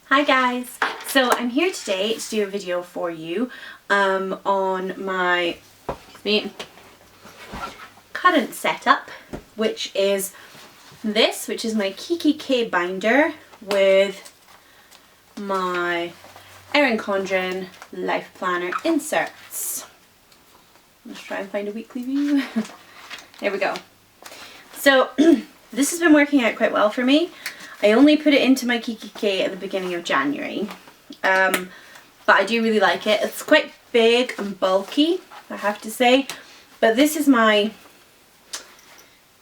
Hi guys, so I'm here today to do a video for you on my current setup, which is this, which is my Kikki K Binder with my Erin Condren Life Planner inserts. Let's try and find a weekly view. There we go. So this has been working out quite well for me. I only put it into my Kikki K at the beginning of January, but I do really like it. It's quite big and bulky, I have to say, but this is my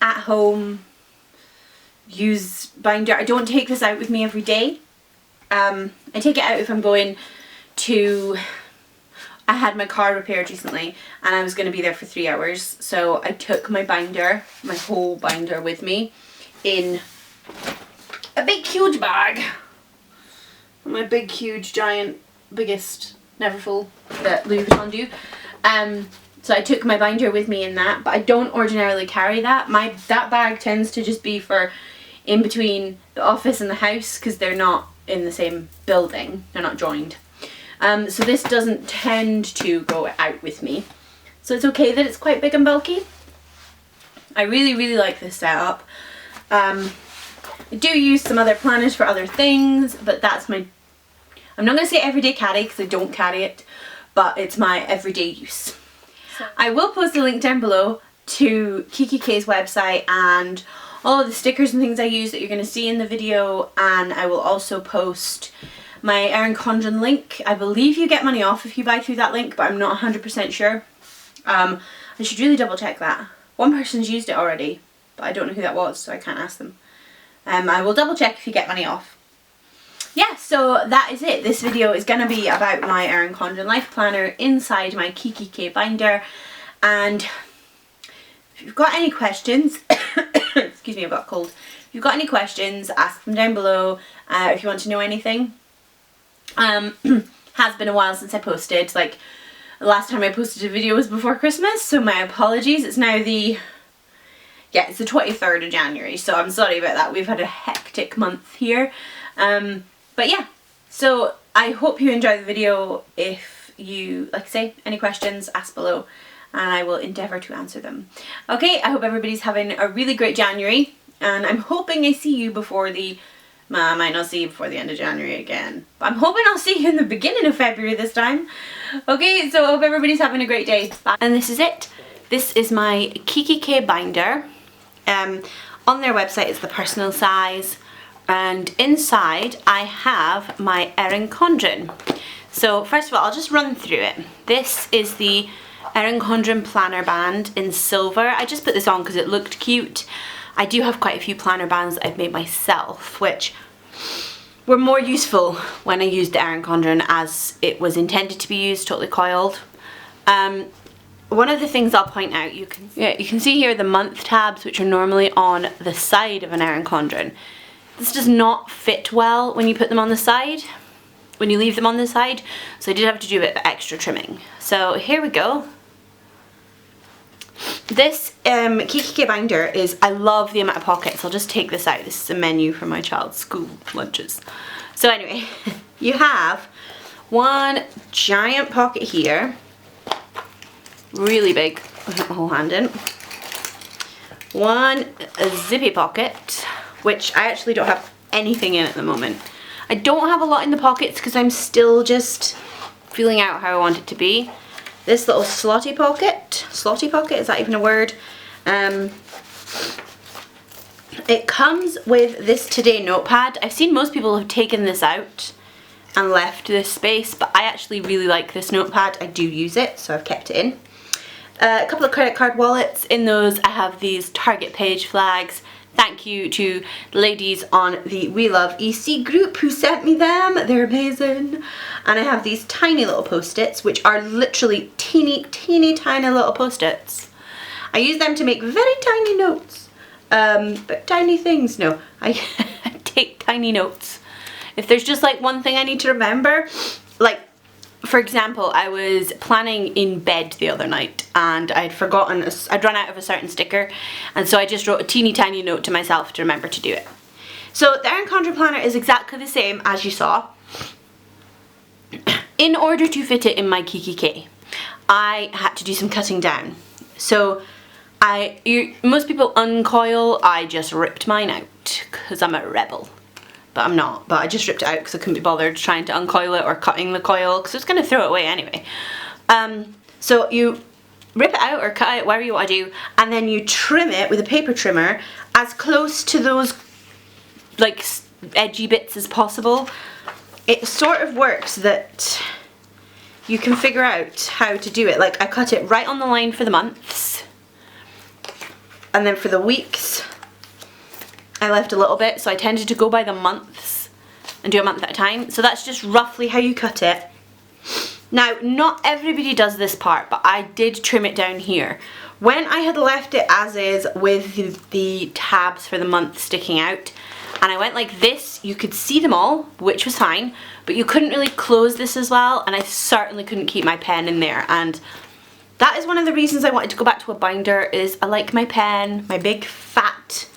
at-home use binder. I don't take this out with me every day. I take it out if I'm going to... I had my car repaired recently and I was going to be there for 3 hours, so I took my binder, my whole binder with me in a big huge bag. My big huge giant, biggest, never full, that Louis Vuitton do. So I took my binder with me in that, but I don't ordinarily carry that. That bag tends to just be for in between the office and the house because they're not in the same building, they're not joined. So this doesn't tend to go out with me. So it's okay that it's quite big and bulky. I really like this setup. I do use some other planners for other things, but that's my, I'm not going to say everyday carry because I don't carry it, but it's my everyday use. So I will post a link down below to Kikki K's website and all of the stickers and things I use that you're going to see in the video, and I will also post my Erin Condren link. I believe you get money off if you buy through that link, but I'm not 100% sure. I should really double check that. One person's used it already, but I don't know who that was, so I can't ask them. I will double check if you get money off. Yeah, so that is it. This video is going to be about my Erin Condren Life Planner inside my Kikki K Binder. And if you've got any questions, excuse me, I've got a cold. If you've got any questions, ask them down below. If you want to know anything. Has been a while since I posted. Like, the last time I posted a video was before Christmas, so my apologies. It's now the... yeah, it's the 23rd of January, so I'm sorry about that. We've had a hectic month here. But yeah, so I hope you enjoy the video. If you, like I say, any questions, ask below and I will endeavour to answer them. Okay, I hope everybody's having a really great January, and I'm hoping I see you before the... I might not see you before the end of January again, but I'm hoping I'll see you in the beginning of February this time. Okay, so I hope everybody's having a great day. Bye. And this is it. This is my Kikki K Binder. On their website it's the personal size, and inside I have my Erin Condren. So first of all, I'll just run through it. This is the Erin Condren planner band in silver. I just put this on because it looked cute. I do have quite a few planner bands that I've made myself, which were more useful when I used the Erin Condren as it was intended to be used, totally coiled. One of the things I'll point out, you can see here the month tabs, which are normally on the side of an Erin Condren. This does not fit well when you put them on the side, when you leave them on the side, so I did have to do a bit of extra trimming. So here we go. This Kikki K Binder is, I love the amount of pockets. I'll just take this out. This is a menu for my child's school lunches. So anyway, you have one giant pocket here. Really big, I'll put my whole hand in. One zippy pocket, which I actually don't have anything in at the moment. I don't have a lot in the pockets because I'm still just feeling out how I want it to be. This little slotty pocket, is that even a word? It comes with this Today notepad. I've seen most people have taken this out and left this space, but I actually really like this notepad. I do use it, so I've kept it in. A couple of credit card wallets. In those I have these Target page flags. Thank you to the ladies on the We Love EC group who sent me them. They're amazing. And I have these tiny little post-its, which are literally teeny tiny little post-its. I use them to make very tiny notes. But tiny things, no. I take tiny notes. If there's just like one thing I need to remember, like, for example, I was planning in bed the other night and I'd run out of a certain sticker, and so I just wrote a teeny tiny note to myself to remember to do it. So the Erin Condren planner is exactly the same as you saw. in order to fit it in my Kikki K, I had to do some cutting down. So most people uncoil, I just ripped mine out because I'm a rebel. But I'm not, but I just ripped it out because I couldn't be bothered trying to uncoil it or cutting the coil because I was going to throw it away anyway. So you rip it out or cut it, whatever you want to do, and then you trim it with a paper trimmer as close to those like edgy bits as possible. It sort of works that you can figure out how to do it. Like I cut it right on the line for the months, and then for the weeks I left a little bit, so I tended to go by the months and do a month at a time. So that's just roughly how you cut it. Now, not everybody does this part, but I did trim it down here. When I had left it as is with the tabs for the month sticking out, and I went like this, you could see them all, which was fine, but you couldn't really close this as well, and I certainly couldn't keep my pen in there. And that is one of the reasons I wanted to go back to a binder, is I like my pen, my big fat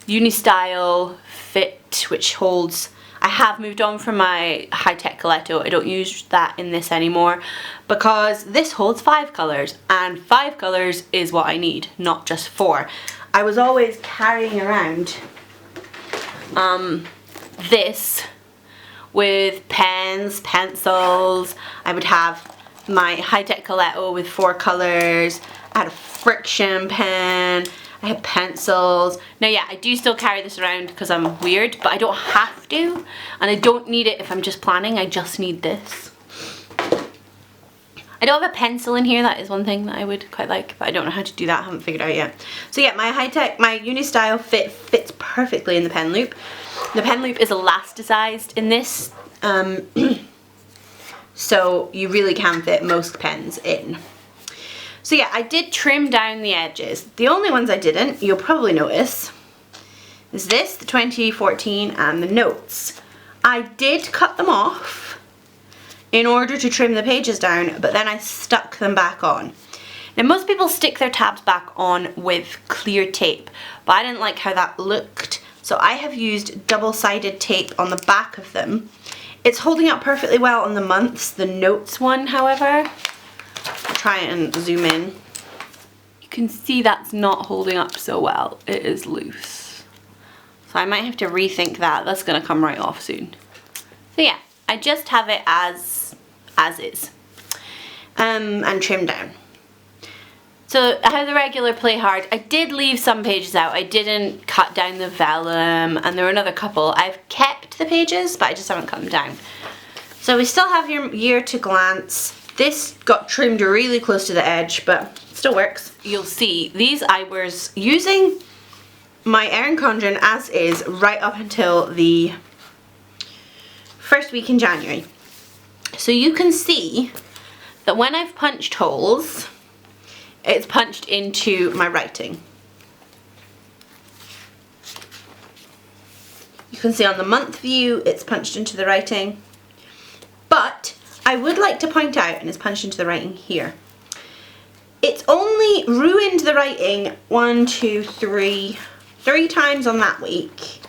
uni-style fit, which holds. I have moved on from my high-tech Coletto. I don't use that in this anymore because this holds 5 colours, and 5 colours is what I need, not just 4. I was always carrying around this with pens, pencils. I would have my high-tech Coletto with 4 colours. I had a friction pen. I have pencils. Now yeah, I do still carry this around because I'm weird, but I don't have to, and I don't need it if I'm just planning. I just need this. I don't have a pencil in here. That is one thing that I would quite like, but I don't know how to do that. I haven't figured out yet. So yeah, my high-tech, my uni-style fit fits perfectly in the pen loop. The pen loop is elasticized in this, so you really can fit most pens in. So yeah, I did trim down the edges. The only ones I didn't, you'll probably notice, is this, the 2014, and the notes. I did cut them off in order to trim the pages down, but then I stuck them back on. Now most people stick their tabs back on with clear tape, but I didn't like how that looked, so I have used double-sided tape on the back of them. It's holding up perfectly well on the months. The notes one, however, I'll try and zoom in. You can see that's not holding up so well. It is loose. So I might have to rethink that. That's going to come right off soon. So yeah, I just have it as is. And trimmed down. So I have the regular play hard. I did leave some pages out. I didn't cut down the vellum, and there were another couple. I've kept the pages, but I just haven't cut them down. So we still have your year to glance. This got trimmed really close to the edge, but still works. You'll see these I was using my Erin Condren as is right up until the first week in January. So you can see that when I've punched holes, it's punched into my writing. You can see on the month view, it's punched into the writing. But I would like to point out, and it's punched into the writing here, it's only ruined the writing 1, 2, 3 times on that week.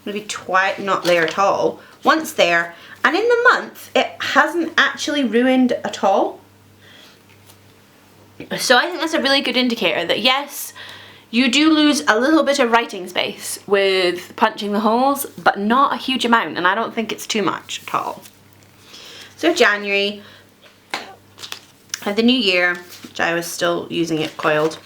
Maybe twice, not there at all. Once there, and in the month, it hasn't actually ruined at all. So I think that's a really good indicator that yes, you do lose a little bit of writing space with punching the holes, but not a huge amount, and I don't think it's too much at all. So January, the new year, which I was still using it coiled.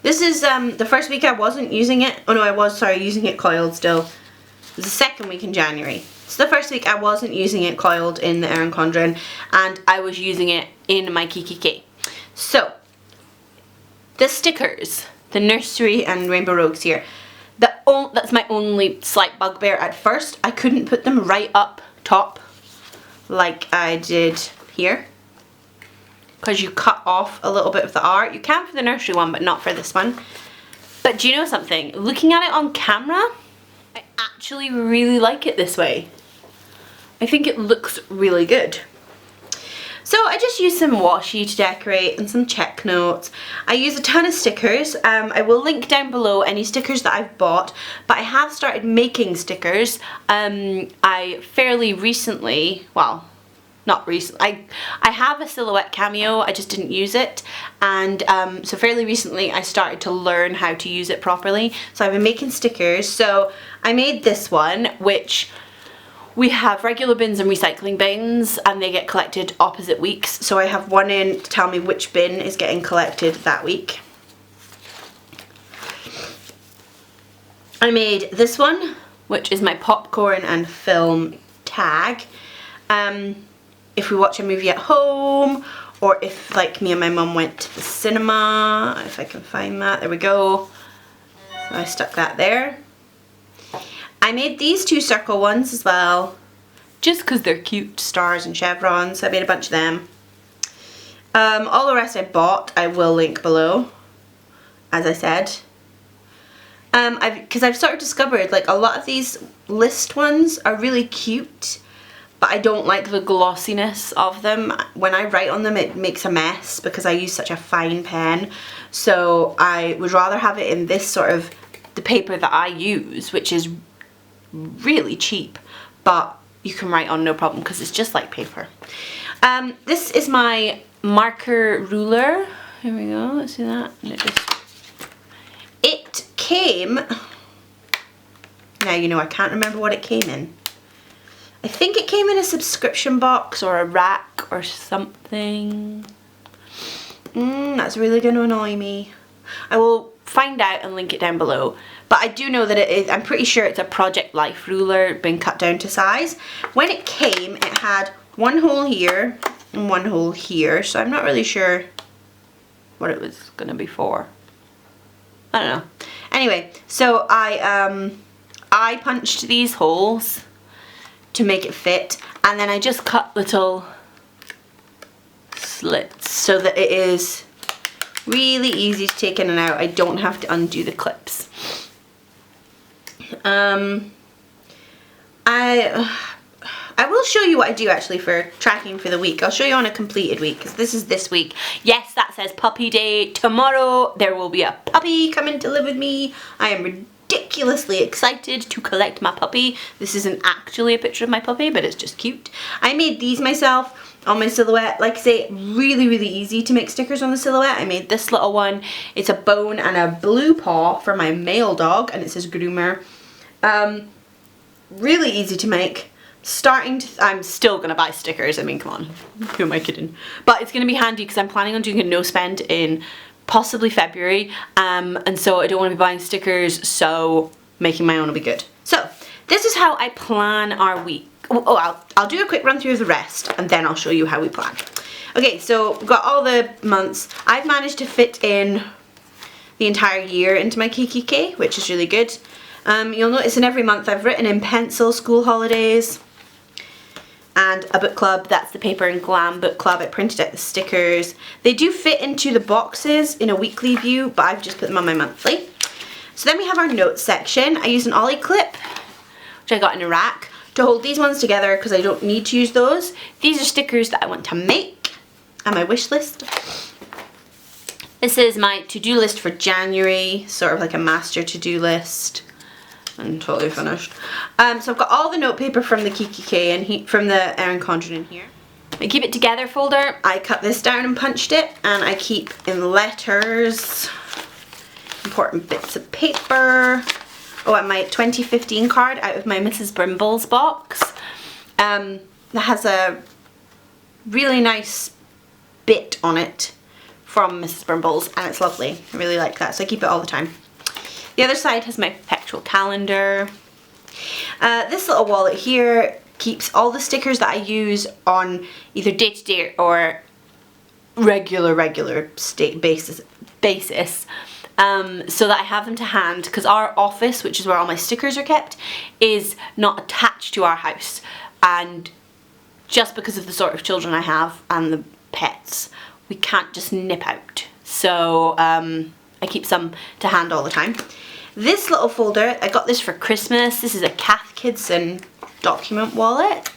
This is the first week I wasn't using it. Oh no, I was, sorry, using it coiled still. It was the second week in January. So the first week I wasn't using it coiled in the Erin Condren, and I was using it in my Kikki K. So, the stickers, the nursery and Rainbow Rogues here, that's my only slight bugbear at first. I couldn't put them right up top like I did here, because you cut off a little bit of the art. You can for the nursery one, but not for this one. But do you know something? Looking at it on camera, I actually really like it this way. I think it looks really good. So I just used some washi to decorate and some check notes. I use a ton of stickers. I will link down below any stickers that I've bought, but I have started making stickers. I fairly recently, well, not recently. I have a silhouette cameo, I just didn't use it, and so fairly recently I started to learn how to use it properly. So I've been making stickers. So I made this one, which we have regular bins and recycling bins, and they get collected opposite weeks. So I have one in to tell me which bin is getting collected that week. I made this one, which is my popcorn and film tag. If we watch a movie at home, or if like me and my mum went to the cinema, if I can find that, there we go. So I stuck that there. I made these two circle ones as well, just because they're cute, stars and chevrons, so I made a bunch of them. All the rest I bought, I will link below, as I said. Because I've sort of discovered like a lot of these list ones are really cute, but I don't like the glossiness of them. When I write on them it makes a mess because I use such a fine pen, so I would rather have it in this sort of, the paper that I use, which is really cheap, but you can write on no problem because it's just like paper. This is my marker ruler. Here we go, let's see that. And it came, now you know I can't remember what it came in. I think it came in a subscription box or a rack or something. That's really going to annoy me. I will find out and link it down below. But I do know that it is, I'm pretty sure it's a Project Life ruler, been cut down to size. When it came, it had one hole here and one hole here, so I'm not really sure what it was going to be for. I don't know. Anyway, so I punched these holes to make it fit, and then I just cut little slits so that it is really easy to take in and out. I don't have to undo the clips. I will show you what I do actually for tracking for the week. I'll show you on a completed week, because this is this week. Yes, that says puppy day. Tomorrow there will be a puppy coming to live with me. I am ridiculously excited to collect my puppy. This isn't actually a picture of my puppy, but it's just cute. I made these myself on my silhouette. Like I say, really easy to make stickers on the silhouette. I made this little one. It's a bone and a blue paw for my male dog, and it says groomer. Really easy to make. I'm still gonna buy stickers. I mean, come on, who am I kidding? But it's gonna be handy because I'm planning on doing a no spend in possibly February, and so I don't want to be buying stickers, so making my own will be good. So this is how I plan our week. I'll do a quick run through of the rest and then I'll show you how we plan. Okay, so we've got all the months. I've managed to fit in the entire year into my Kikki K, which is really good. You'll notice in every month I've written in pencil school holidays and a book club. That's the Paper and Glam book club. I printed out the stickers. They do fit into the boxes in a weekly view, but I've just put them on my monthly. So then we have our notes section. I use an ollie clip, which I got in a rack, to hold these ones together because I don't need to use those. These are stickers that I want to make and my wish list. This is my to-do list for January, sort of like a master to-do list. I'm totally finished. So I've got all the note paper from the Kikki K and from the Erin Condren in here. My Keep It Together folder, I cut this down and punched it, and I keep in letters, important bits of paper. Oh, and my 2015 card out of my Mrs. Brimble's box. That has a really nice bit on it from Mrs. Brimble's, and it's lovely. I really like that, so I keep it all the time. The other side has my perpetual calendar. This little wallet here keeps all the stickers that I use on either day-to-day or regular state basis, so that I have them to hand, because our office, which is where all my stickers are kept, is not attached to our house, and just because of the sort of children I have and the pets, we can't just nip out. So I keep some to hand all the time. This little folder, I got this for Christmas. This is a Kath Kidson document wallet,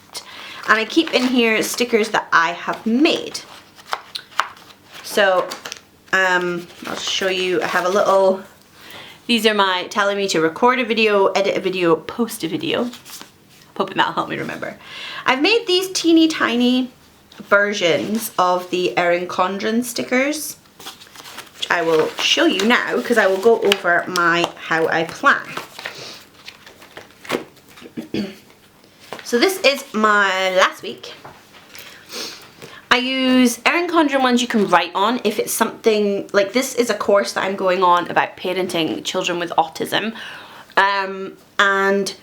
and I keep in here stickers that I have made. So I'll show you. I have a little, these are my telling me to record a video, edit a video, post a video. Hoping that'll help me remember. I've made these teeny tiny versions of the Erin Condren stickers, which I will show you now because I will go over how I plan. So this is my last week. I use Erin Condren ones you can write on if it's something, like this is a course that I'm going on about parenting children with autism. And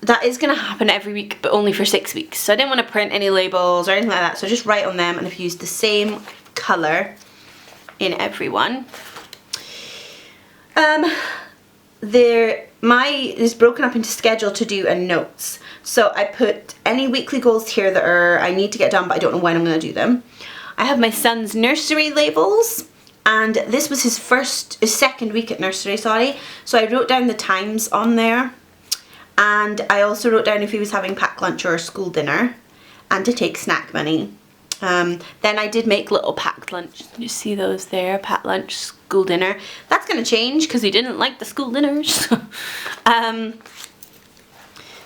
that is going to happen every week, but only for 6 weeks. So I didn't want to print any labels or anything like that, so just write on them, and I've used the same colour in every one. Is broken up into schedule, to do, and notes. So I put any weekly goals here that I need to get done, but I don't know when I'm going to do them. I have my son's nursery labels, and this was his second week at nursery, sorry. So I wrote down the times on there, and I also wrote down if he was having packed lunch or a school dinner, and to take snack money. Then I did make little packed lunch. You see those there, packed lunch, school dinner. That's going to change because he didn't like the school dinners.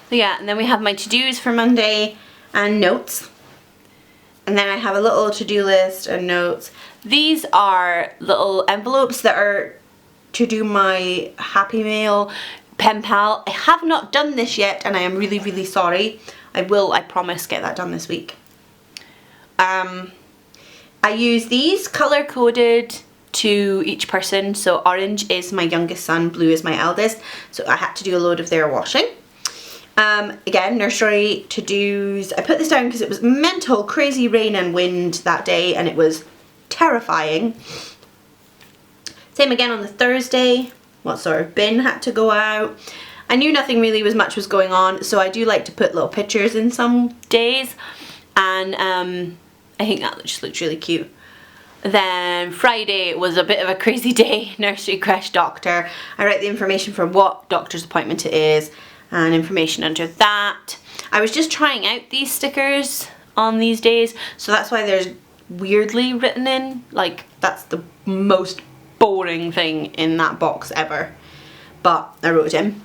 So yeah, and then we have my to-dos for Monday and notes. And then I have a little to-do list and notes. These are little envelopes that are to do my Happy Mail pen pal. I have not done this yet, and I am really, really sorry. I will, I promise, get that done this week. I use these color-coded to each person. So orange is my youngest son, blue is my eldest. So I had to do a load of their washing. Again, nursery to-dos. I put this down because it was mental, crazy rain and wind that day, and it was terrifying. Same again on the Thursday. What sort of bin had to go out. I knew nothing really was going on, so I do like to put little pictures in some days, and I think that just looked really cute. Then Friday was a bit of a crazy day. Nursery, creche, doctor. I write the information for what doctor's appointment it is, and information under that. I was just trying out these stickers on these days, so that's why there's weirdly written in. Like, that's the most boring thing in that box ever, but I wrote it in.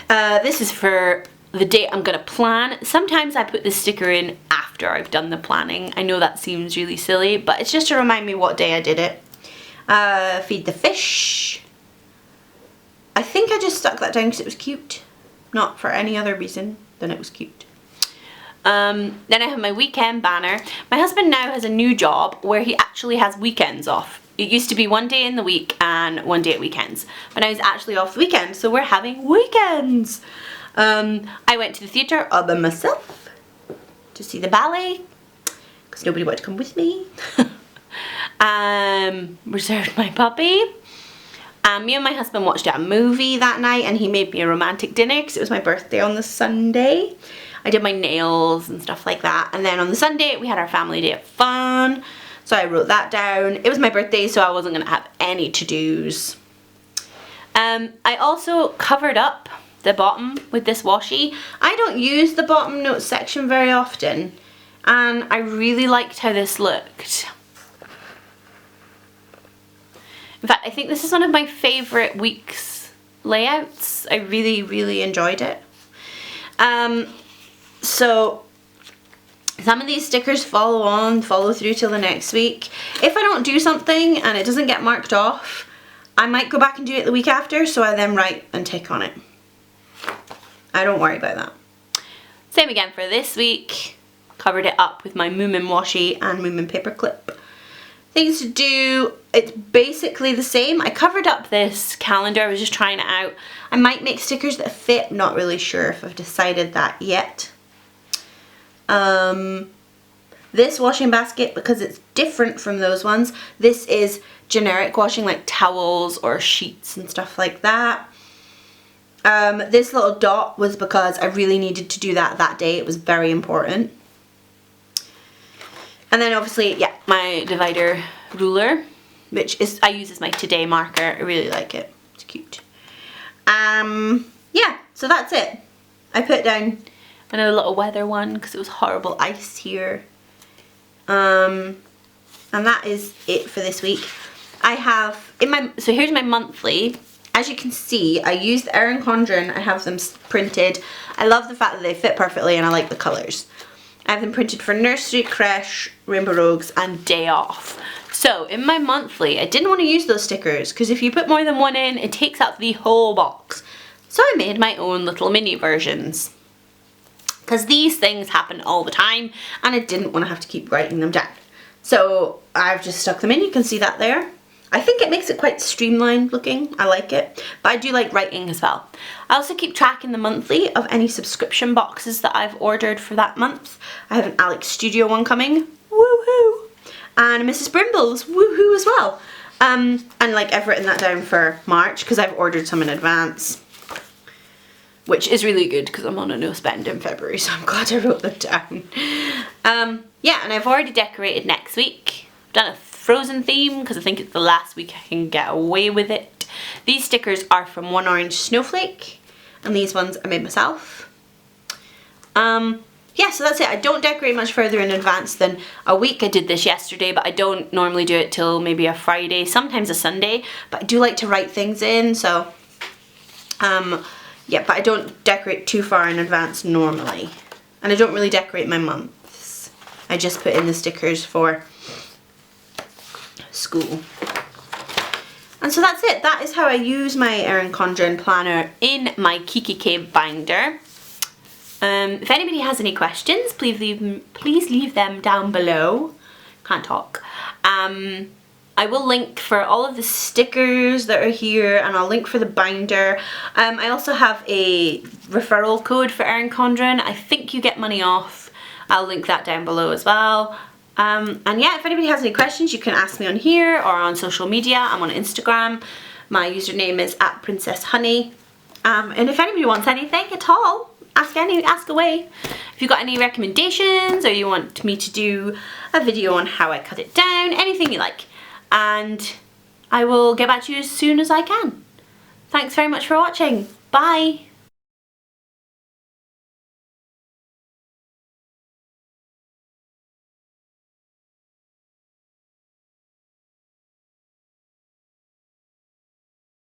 This is for the date I'm gonna plan. Sometimes I put this sticker in after I've done the planning. I know that seems really silly, but it's just to remind me what day I did it. Feed the fish. I think I just stuck that down because it was cute, not for any other reason than it was cute. Then I have my weekend banner. My husband now has a new job where he actually has weekends off. It used to be one day in the week and one day at weekends, but now he's actually off the weekend, so we're having weekends. I went to the theatre all by myself to see the ballet because nobody wanted to come with me. Reserved my puppy. Me and my husband watched a movie that night, and he made me a romantic dinner because it was my birthday on the Sunday. I did my nails and stuff like that, and then on the Sunday we had our family day of fun, so I wrote that down. It was my birthday, so I wasn't going to have any to-dos. I also covered up the bottom with this washi. I don't use the bottom notes section very often, and I really liked how this looked. In fact, I think this is one of my favourite week's layouts. I really, really enjoyed it. So some of these stickers follow through till the next week. If I don't do something and it doesn't get marked off, I might go back and do it the week after, so I then write and tick on it. I don't worry about that. Same again for this week. Covered it up with my Moomin washi and Moomin paperclip. Things to do, it's basically the same. I covered up this calendar, I was just trying it out. I might make stickers that fit, not really sure if I've decided that yet. This washing basket, because it's different from those ones, this is generic washing, like towels or sheets and stuff like that. This little dot was because I really needed to do that day. It was very important. And then obviously, yeah, my divider ruler, which is I use as my today marker. I really like it. It's cute. Yeah, so that's it. I put down another little weather one because it was horrible ice here. And that is it for this week. I have so here's my monthly. As you can see, I used Erin Condren. I have them printed. I love the fact that they fit perfectly and I like the colours. I have them printed for nursery, creche, Rainbow Rogues and Day Off. So in my monthly, I didn't want to use those stickers because if you put more than one in, it takes up the whole box. So I made my own little mini versions. Because these things happen all the time and I didn't want to have to keep writing them down. So I've just stuck them in, you can see that there. I think it makes it quite streamlined looking, I like it. But I do like writing as well. I also keep track in the monthly of any subscription boxes that I've ordered for that month. I have an Alex Studio one coming, woohoo! And a Mrs. Brimble's, woohoo as well. And like I've written that down for March because I've ordered some in advance. Which is really good because I'm on a no spend in February, so I'm glad I wrote them down. Yeah, and I've already decorated next week. I've done a Frozen theme because I think it's the last week I can get away with it. These stickers are from One Orange Snowflake, and these ones I made myself. Yeah, so that's it. I don't decorate much further in advance than a week. I did this yesterday, but I don't normally do it till maybe a Friday, sometimes a Sunday, but I do like to write things in, so yeah, but I don't decorate too far in advance normally. And I don't really decorate my months. I just put in the stickers for school. And so that's it. That is how I use my Erin Condren planner in my Kikki K binder. If anybody has any questions, please leave them down below. Can't talk. I will link for all of the stickers that are here, and I'll link for the binder. I also have a referral code for Erin Condren. I think you get money off. I'll link that down below as well. And yeah, if anybody has any questions, you can ask me on here or on social media. I'm on Instagram. My username is @princesshoney. And if anybody wants anything at all, ask away. If you've got any recommendations or you want me to do a video on how I cut it down, anything you like. And I will get back to you as soon as I can. Thanks very much for watching. Bye.